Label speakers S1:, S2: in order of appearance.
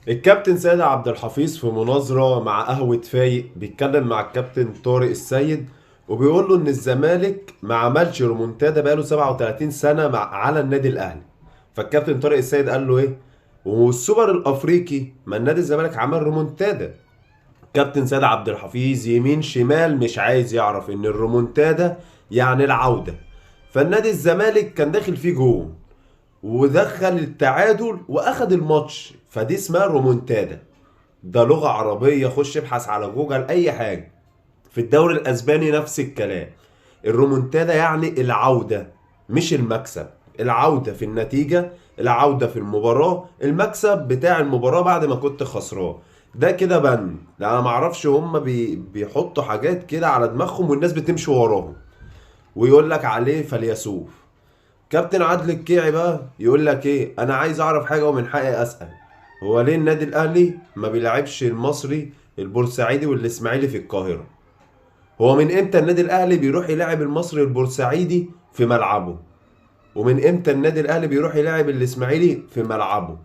S1: الكابتن سيد عبد الحفيظ في مناظرة مع قهوة فايق بيتكلم مع الكابتن طارق السيد، وبيقول له ان الزمالك ما عملش رومونتادا بقاله 37 سنة على النادي الاهلي. فالكابتن طارق السيد قال له ايه؟ والسوبر الافريقي ما النادي الزمالك عمل رومونتادا. كابتن سيد عبد الحفيظ يمين شمال مش عايز يعرف ان الرومونتادا يعني العودة. فالنادي الزمالك كان داخل فيه جون ودخل التعادل واخد الماتش، فدي اسمها رومونتادا. ده لغة عربية، خش ابحث على جوجل اي حاجة. في الدوري الاسباني نفس الكلام. الرومونتادا يعني العودة مش المكسب. العودة في النتيجة، العودة في المباراة، المكسب بتاع المباراة بعد ما كنت خسران. ده كده بند، لا انا معرفش هم بيحطوا حاجات كده على دماغهم والناس بتمشي وراهم، ويقول لك عليه فيلسوف. كابتن عادل الكيعي بقى يقول لك ايه؟ انا عايز اعرف حاجه ومن حقي اسال. هو ليه النادي الاهلي ما بيلعبش المصري البورسعيدي والاسماعيلي في القاهره؟ هو من امتى النادي الاهلي بيروح يلعب المصري البورسعيدي في ملعبه؟ ومن امتى النادي الاهلي بيروح يلعب الاسماعيلي في ملعبه؟